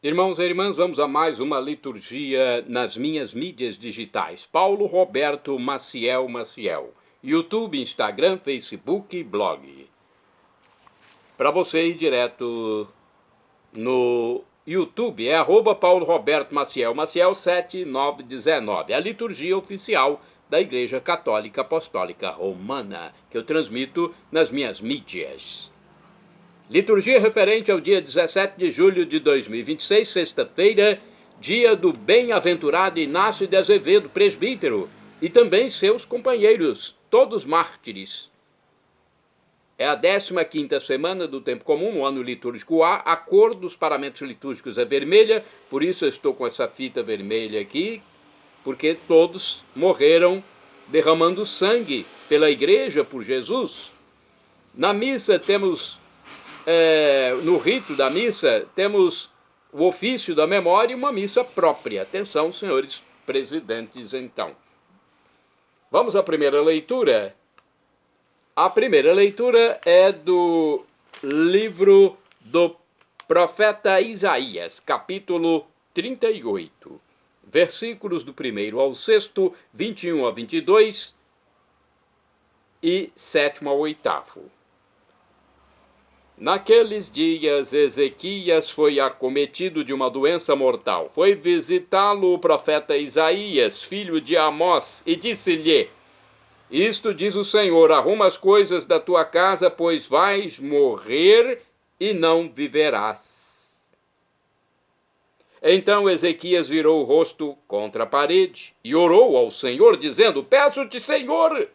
Irmãos e irmãs, vamos a mais uma liturgia nas minhas mídias digitais. Paulo Roberto Maciel. YouTube, Instagram, Facebook e blog. Para você ir direto no YouTube, é @Paulo Roberto Maciel 7919. A liturgia oficial da Igreja Católica Apostólica Romana, que eu transmito nas minhas mídias. Liturgia referente ao dia 17 de julho de 2026, sexta-feira, dia do bem-aventurado Inácio de Azevedo, presbítero, e também seus companheiros, todos mártires. É a 15ª semana do tempo comum, no ano litúrgico A. A cor dos paramentos litúrgicos é vermelha, por isso eu estou com essa fita vermelha aqui, porque todos morreram derramando sangue pela igreja, por Jesus. Na missa temos... no rito da missa, temos o ofício da memória e uma missa própria. Atenção, senhores presidentes, então. Vamos à primeira leitura. A primeira leitura é do livro do profeta Isaías, capítulo 38, versículos do 1º ao 6º, 21 a 22 e 7º ao 8º. Naqueles dias, Ezequias foi acometido de uma doença mortal. Foi visitá-lo o profeta Isaías, filho de Amós, e disse-lhe: Isto diz o Senhor, arruma as coisas da tua casa, pois vais morrer e não viverás. Então Ezequias virou o rosto contra a parede e orou ao Senhor, dizendo: Peço-te, Senhor,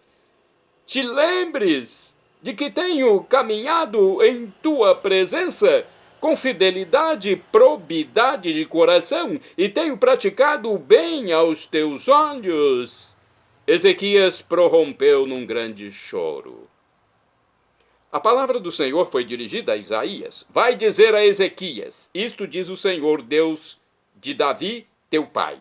te lembres de que tenho caminhado em tua presença com fidelidade e probidade de coração, e tenho praticado o bem aos teus olhos. Ezequias prorrompeu num grande choro. A palavra do Senhor foi dirigida a Isaías. Vai dizer a Ezequias: Isto diz o Senhor, Deus de Davi, teu pai.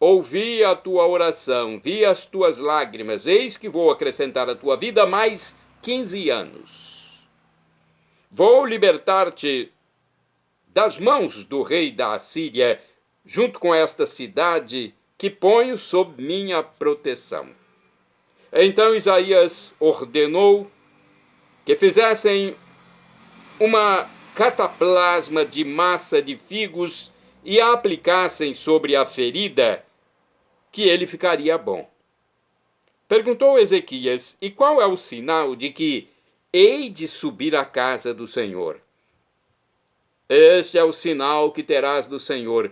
Ouvi a tua oração, vi as tuas lágrimas, eis que vou acrescentar à tua vida mais 15 anos. Vou libertar-te das mãos do rei da Assíria, junto com esta cidade que ponho sob minha proteção. Então Isaías ordenou que fizessem uma cataplasma de massa de figos e a aplicassem sobre a ferida, que ele ficaria bom. Perguntou Ezequias: E qual é o sinal de que hei de subir à casa do Senhor? Este é o sinal que terás do Senhor,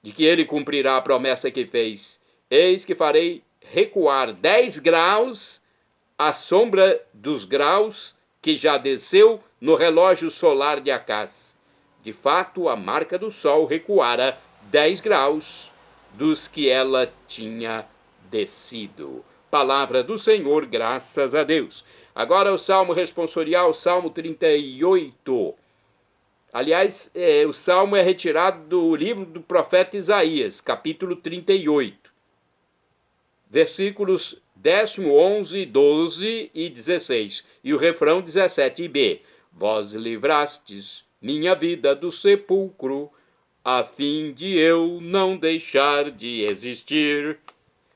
de que ele cumprirá a promessa que fez. Eis que farei recuar 10 graus à sombra dos graus que já desceu no relógio solar de Acás. De fato, a marca do sol recuara 10 graus dos que ela tinha descido. Palavra do Senhor, graças a Deus. Agora o Salmo responsorial, Salmo 38. Aliás, o Salmo é retirado do livro do profeta Isaías, capítulo 38. Versículos 10, 11, 12 e 16. E o refrão 17b. Vós livrastes minha vida do sepulcro, a fim de eu não deixar de existir.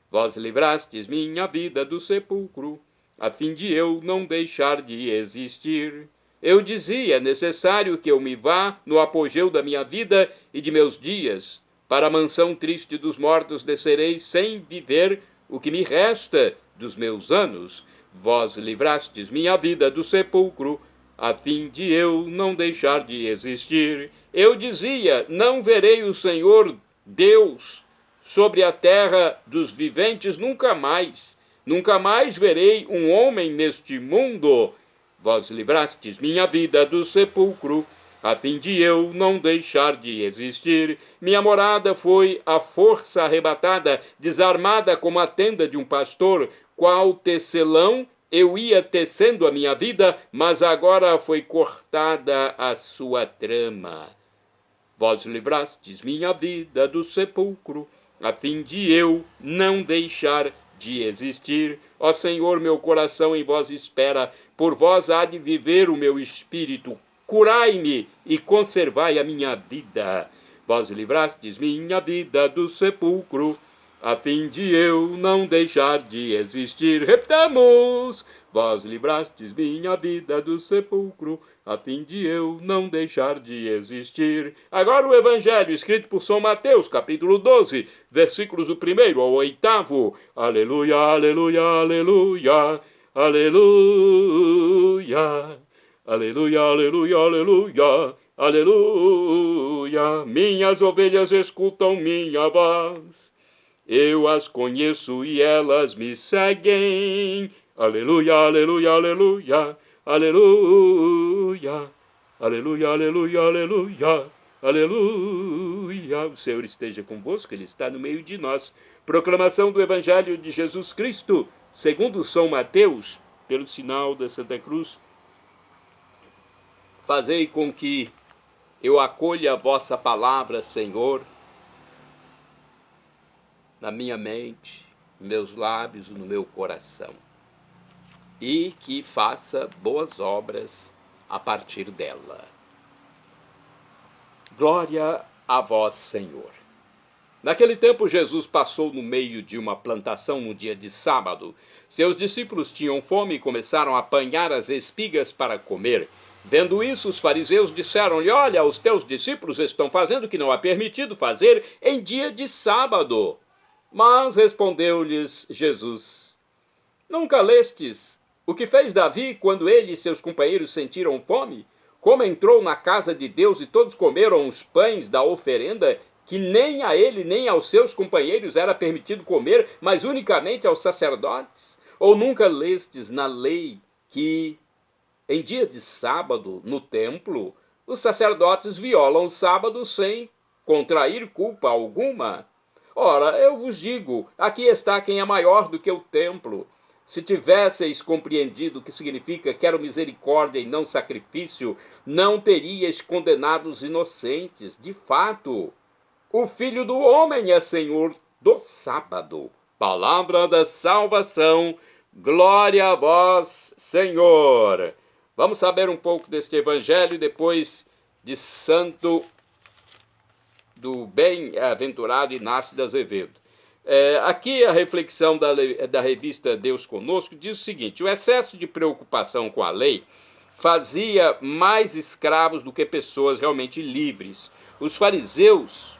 Vós livrastes minha vida do sepulcro, a fim de eu não deixar de existir. Eu dizia: é necessário que eu me vá no apogeu da minha vida e de meus dias. Para a mansão triste dos mortos descerei sem viver o que me resta dos meus anos. Vós livrastes minha vida do sepulcro, a fim de eu não deixar de existir. Eu dizia: não verei o Senhor Deus sobre a terra dos viventes nunca mais. Nunca mais verei um homem neste mundo. Vós livrastes minha vida do sepulcro, a fim de eu não deixar de existir. Minha morada foi a força arrebatada, desarmada como a tenda de um pastor, qual tecelão eu ia tecendo a minha vida, mas agora foi cortada a sua trama. Vós livrastes minha vida do sepulcro, a fim de eu não deixar de existir. Ó Senhor, meu coração em vós espera, por vós há de viver o meu espírito. curai-me e conservai a minha vida. Vós livrastes minha vida do sepulcro, a fim de eu não deixar de existir. Repitamos! Vós livrastes minha vida do sepulcro, a fim de eu não deixar de existir. Agora o Evangelho, escrito por São Mateus, capítulo 12, versículos do 1º ao 8º. Aleluia, aleluia, aleluia, aleluia. Aleluia, aleluia, aleluia, aleluia. Minhas ovelhas escutam minha voz. Eu as conheço e elas me seguem. Aleluia, aleluia, aleluia, aleluia, aleluia, aleluia, aleluia, aleluia. O Senhor esteja convosco, Ele está no meio de nós. Proclamação do Evangelho de Jesus Cristo, segundo São Mateus, pelo sinal da Santa Cruz. Fazei com que eu acolha a vossa palavra, Senhor, na minha mente, nos meus lábios, no meu coração, e que faça boas obras a partir dela. Glória a vós, Senhor. Naquele tempo, Jesus passou no meio de uma plantação no dia de sábado. Seus discípulos tinham fome e começaram a apanhar as espigas para comer. Vendo isso, os fariseus disseram-lhe: olha, os teus discípulos estão fazendo o que não é permitido fazer em dia de sábado. Mas respondeu-lhes Jesus: nunca lestes o que fez Davi quando ele e seus companheiros sentiram fome? Como entrou na casa de Deus e todos comeram os pães da oferenda, que nem a ele nem aos seus companheiros era permitido comer, mas unicamente aos sacerdotes? Ou nunca lestes na lei que em dia de sábado, no templo, os sacerdotes violam o sábado sem contrair culpa alguma? Ora, eu vos digo, aqui está quem é maior do que o templo. Se tivesseis compreendido o que significa quero misericórdia e não sacrifício, não teríeis condenado os inocentes. De fato, o Filho do Homem é Senhor do sábado. Palavra da salvação, glória a vós, Senhor. Vamos saber um pouco deste evangelho depois de Santo do Bem-aventurado Inácio de Azevedo. Aqui a reflexão da revista Deus Conosco diz o seguinte: o excesso de preocupação com a lei fazia mais escravos do que pessoas realmente livres. Os fariseus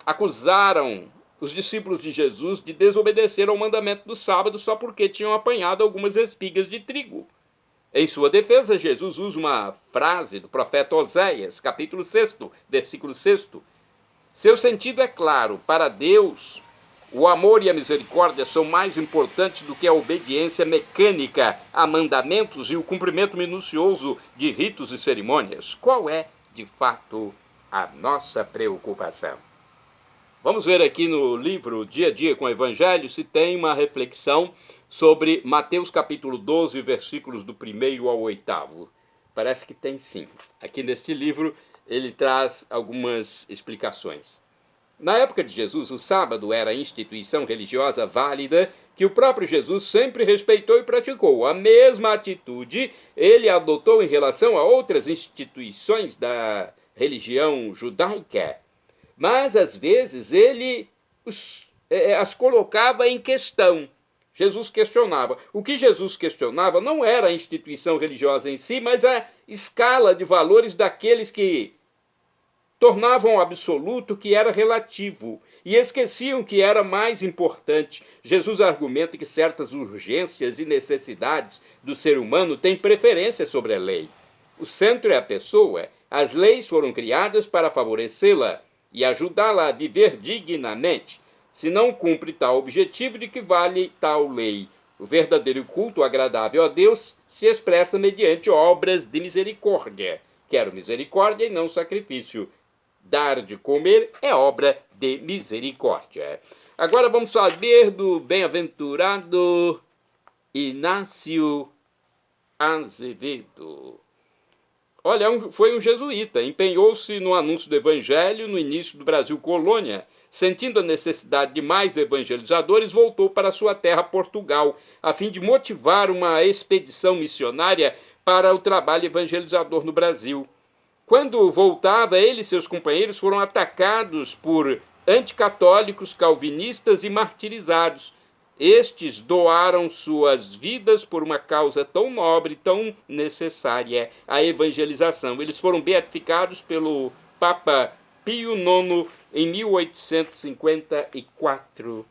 acusaram os discípulos de Jesus de desobedecer ao mandamento do sábado só porque tinham apanhado algumas espigas de trigo. Em sua defesa, Jesus usa uma frase do profeta Oséias, capítulo 6, versículo 6. Seu sentido é claro: para Deus, o amor e a misericórdia são mais importantes do que a obediência mecânica a mandamentos e o cumprimento minucioso de ritos e cerimônias. Qual é, de fato, a nossa preocupação? Vamos ver aqui no livro Dia a Dia com o Evangelho se tem uma reflexão sobre Mateus capítulo 12, versículos do 1º ao 8º. Parece que tem sim. Aqui neste livro ele traz algumas explicações. Na época de Jesus, o sábado era a instituição religiosa válida que o próprio Jesus sempre respeitou e praticou. A mesma atitude ele adotou em relação a outras instituições da religião judaica. Mas, às vezes, ele as colocava em questão. Jesus questionava. O que Jesus questionava não era a instituição religiosa em si, mas a escala de valores daqueles que tornavam absoluto o que era relativo e esqueciam que era mais importante. Jesus argumenta que certas urgências e necessidades do ser humano têm preferência sobre a lei. O centro é a pessoa. As leis foram criadas para favorecê-la e ajudá-la a viver dignamente. Se não cumpre tal objetivo, de que vale tal lei? O verdadeiro culto agradável a Deus se expressa mediante obras de misericórdia. Quero misericórdia e não sacrifício. Dar de comer é obra de misericórdia. Agora vamos saber do bem-aventurado Inácio Azevedo. Olha, foi um jesuíta, empenhou-se no anúncio do evangelho no início do Brasil colônia. Sentindo a necessidade de mais evangelizadores, voltou para sua terra, Portugal, a fim de motivar uma expedição missionária para o trabalho evangelizador no Brasil. Quando voltava, ele e seus companheiros foram atacados por anticatólicos, calvinistas e martirizados. Estes doaram suas vidas por uma causa tão nobre, tão necessária, a evangelização. Eles foram beatificados pelo Papa Pio IX em 1854.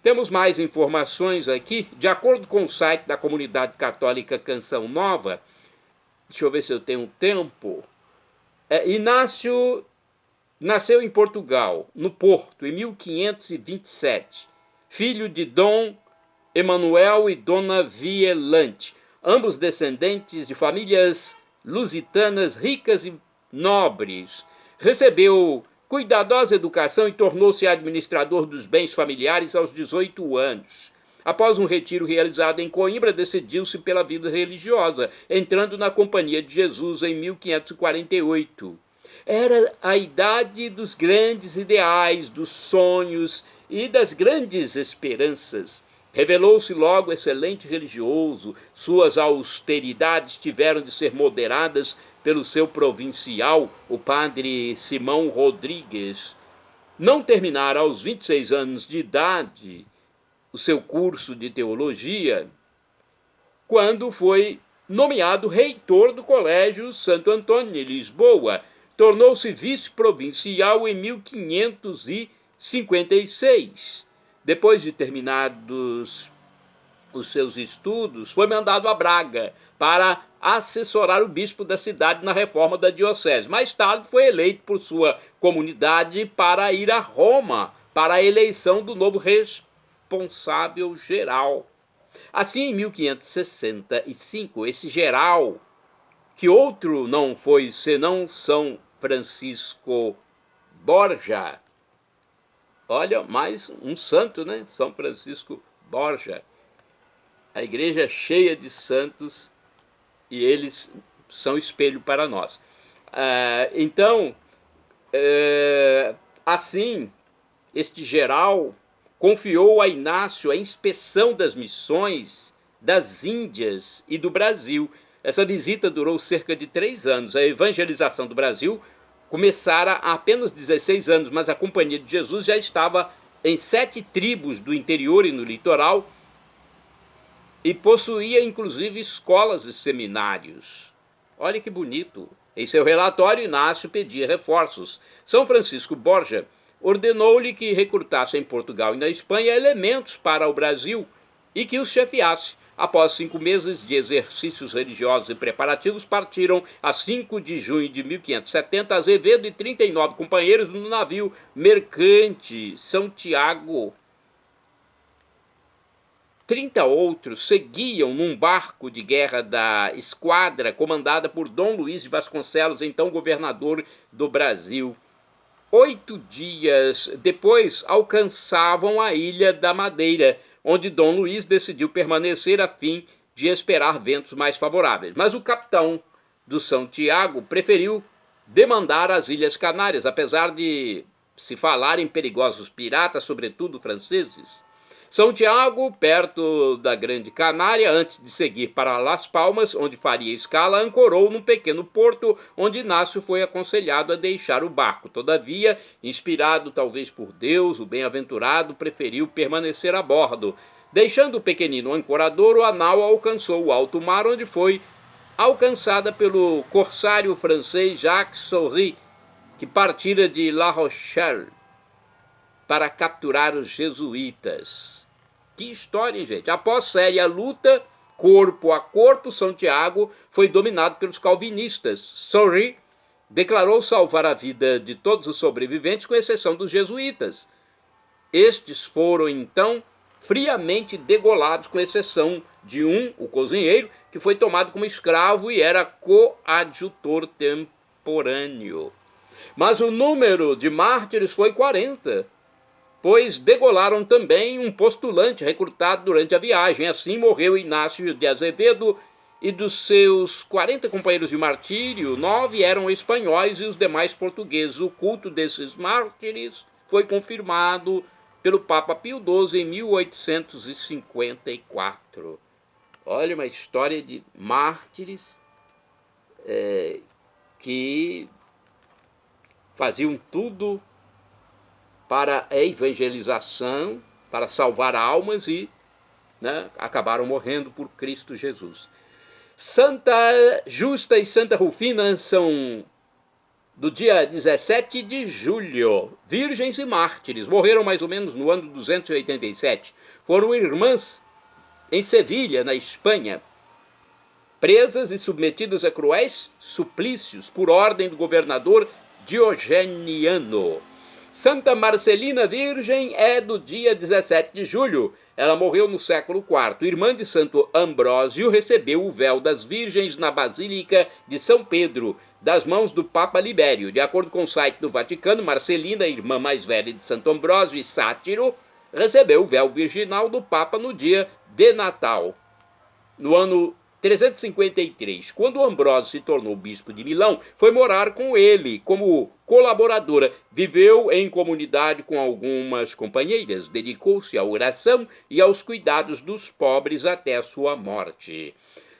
Temos mais informações aqui. De acordo com o site da Comunidade Católica Canção Nova, deixa eu ver se eu tenho tempo. Inácio nasceu em Portugal, no Porto, em 1527, filho de Dom Emanuel e Dona Violante, ambos descendentes de famílias lusitanas ricas e nobres. Recebeu cuidadosa educação e tornou-se administrador dos bens familiares aos 18 anos. Após um retiro realizado em Coimbra, decidiu-se pela vida religiosa, entrando na Companhia de Jesus em 1548. Era a idade dos grandes ideais, dos sonhos e das grandes esperanças. Revelou-se logo excelente religioso, suas austeridades tiveram de ser moderadas pelo seu provincial, o padre Simão Rodrigues. Não terminara aos 26 anos de idade o seu curso de teologia, quando foi nomeado reitor do Colégio Santo Antônio, em Lisboa. Tornou-se vice-provincial em 1556. Depois de terminados os seus estudos, foi mandado a Braga para assessorar o bispo da cidade na reforma da diocese. Mais tarde foi eleito por sua comunidade para ir a Roma para a eleição do novo responsável geral. Assim, em 1565, esse geral, que outro não foi senão São Francisco Borja, olha, mais um santo, né? São Francisco Borja. A igreja é cheia de santos e eles são espelho para nós. Assim, este geral confiou a Inácio a inspeção das missões das Índias e do Brasil. Essa visita durou cerca de 3 anos. A evangelização do Brasil começara há apenas 16 anos, mas a Companhia de Jesus já estava em 7 tribos do interior e no litoral e possuía inclusive escolas e seminários. Olha que bonito. Em seu relatório, Inácio pedia reforços. São Francisco Borja ordenou-lhe que recrutasse em Portugal e na Espanha elementos para o Brasil e que os chefiasse. Após 5 meses de exercícios religiosos e preparativos, partiram a 5 de junho de 1570 Azevedo e 39 companheiros no navio mercante São Tiago. 30 outros seguiam num barco de guerra da esquadra comandada por Dom Luís de Vasconcelos, então governador do Brasil. 8 dias depois alcançavam a Ilha da Madeira, onde Dom Luís decidiu permanecer a fim de esperar ventos mais favoráveis. Mas o capitão do São Tiago preferiu demandar as Ilhas Canárias, apesar de se falar em perigosos piratas, sobretudo franceses. São Tiago, perto da Grande Canária, antes de seguir para Las Palmas, onde faria escala, ancorou num pequeno porto, onde Inácio foi aconselhado a deixar o barco. Todavia, inspirado talvez por Deus, o bem-aventurado preferiu permanecer a bordo. Deixando o pequenino ancoradouro, a nau alcançou o alto mar, onde foi alcançada pelo corsário francês Jacques Soury, que partira de La Rochelle para capturar os jesuítas. Que história, hein, gente? Após séria luta, corpo a corpo, São Tiago foi dominado pelos calvinistas. Soury declarou salvar a vida de todos os sobreviventes, com exceção dos jesuítas. Estes foram, então, friamente degolados, com exceção de um, o cozinheiro, que foi tomado como escravo e era coadjutor temporâneo. Mas o número de mártires foi 40, pois degolaram também um postulante recrutado durante a viagem. Assim morreu Inácio de Azevedo, e dos seus 40 companheiros de martírio, 9 eram espanhóis e os demais portugueses. O culto desses mártires foi confirmado pelo Papa Pio XII em 1854. Olha, uma história de mártires que faziam tudo para a evangelização, para salvar almas e, né, acabaram morrendo por Cristo Jesus. Santa Justa e Santa Rufina são do dia 17 de julho, virgens e mártires, morreram mais ou menos no ano 287. Foram irmãs em Sevilha, na Espanha, presas e submetidas a cruéis suplícios por ordem do governador Diogeniano. Santa Marcelina Virgem é do dia 17 de julho. Ela morreu no século IV. Irmã de Santo Ambrósio, recebeu o véu das virgens na Basílica de São Pedro, das mãos do Papa Libério. De acordo com o site do Vaticano, Marcelina, irmã mais velha de Santo Ambrósio e sátiro, recebeu o véu virginal do Papa no dia de Natal, no ano 353, quando Ambrósio se tornou bispo de Milão, foi morar com ele como colaboradora. Viveu em comunidade com algumas companheiras, dedicou-se à oração e aos cuidados dos pobres até a sua morte.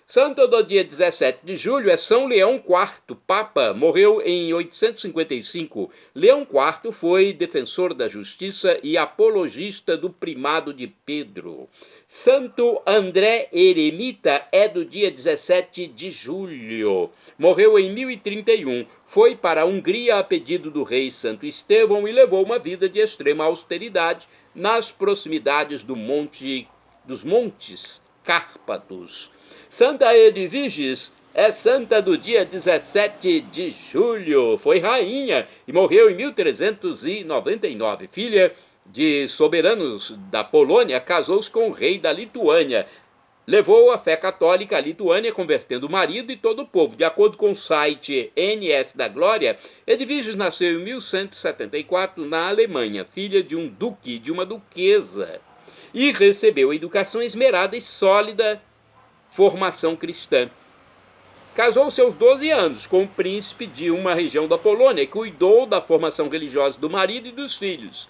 Santo do dia 17 de julho é São Leão IV, Papa, morreu em 855. Leão IV foi defensor da justiça e apologista do primado de Pedro. Santo André Eremita é do dia 17 de julho. Morreu em 1031. Foi para a Hungria a pedido do rei Santo Estevão e levou uma vida de extrema austeridade nas proximidades dos Montes Cárpatos. Santa Edviges é santa do dia 17 de julho. Foi rainha e morreu em 1399. Filha de soberanos da Polônia, casou-se com o rei da Lituânia. Levou a fé católica à Lituânia, convertendo o marido e todo o povo. De acordo com o site NS da Glória, Edviges nasceu em 1174 na Alemanha, filha de um duque e de uma duquesa, e recebeu educação esmerada e sólida formação cristã. Casou-se aos 12 anos com um príncipe de uma região da Polônia e cuidou da formação religiosa do marido e dos filhos.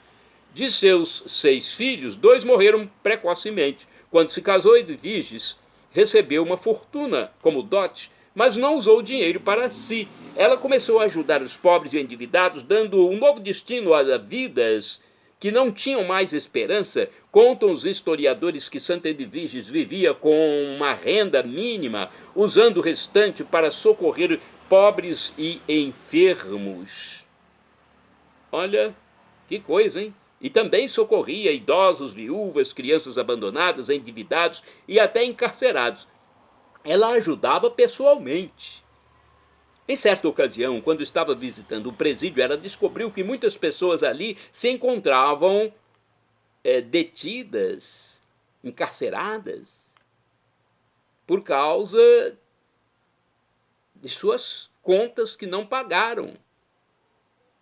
De seus 6 filhos, 2 morreram precocemente. Quando se casou, Edviges recebeu uma fortuna como dote, mas não usou o dinheiro para si. Ela começou a ajudar os pobres e endividados, dando um novo destino a vidas que não tinham mais esperança. Contam os historiadores que Santa Edviges vivia com uma renda mínima, usando o restante para socorrer pobres e enfermos. Olha, que coisa, hein? E também socorria idosos, viúvas, crianças abandonadas, endividados e até encarcerados. Ela ajudava pessoalmente. Em certa ocasião, quando estava visitando o presídio, ela descobriu que muitas pessoas ali se encontravam detidas, encarceradas, por causa de suas contas que não pagaram.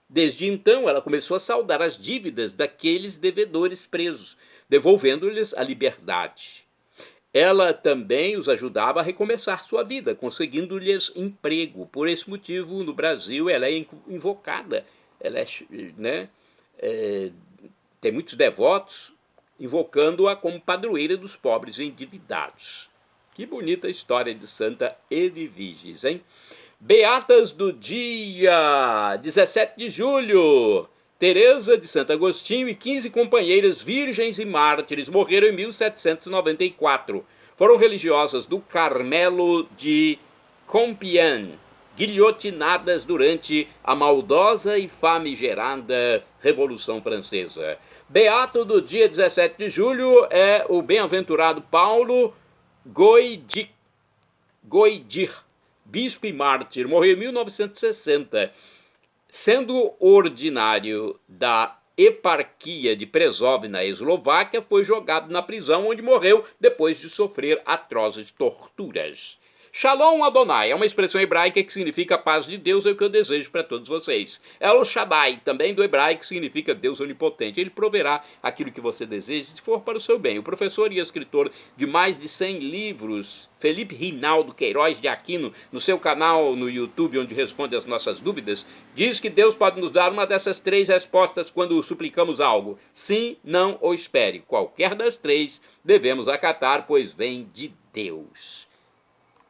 Desde então, ela começou a saldar as dívidas daqueles devedores presos, devolvendo-lhes a liberdade. Ela também os ajudava a recomeçar sua vida, conseguindo-lhes emprego. Por esse motivo, no Brasil, ela é invocada. Ela tem muitos devotos invocando-a como padroeira dos pobres e endividados. Que bonita história de Santa Edviges, hein? Beatas do dia 17 de julho. Teresa de Santo Agostinho e 15 companheiras virgens e mártires morreram em 1794. Foram religiosas do Carmelo de Compiègne, guilhotinadas durante a maldosa e famigerada Revolução Francesa. Beato do dia 17 de julho é o bem-aventurado Paulo Goidir, bispo e mártir, morreu em 1960. Sendo ordinário da eparquia de Prešov, na Eslováquia, foi jogado na prisão, onde morreu depois de sofrer atrozes torturas. Shalom Adonai é uma expressão hebraica que significa paz de Deus, é o que eu desejo para todos vocês. El Shaddai, também do hebraico, significa Deus onipotente. Ele proverá aquilo que você deseja, se for para o seu bem. O professor e escritor de mais de 100 livros, Felipe Rinaldo Queiroz de Aquino, no seu canal no YouTube, onde responde às nossas dúvidas, diz que Deus pode nos dar uma dessas 3 respostas quando suplicamos algo: sim, não ou espere. Qualquer das 3 devemos acatar, pois vem de Deus.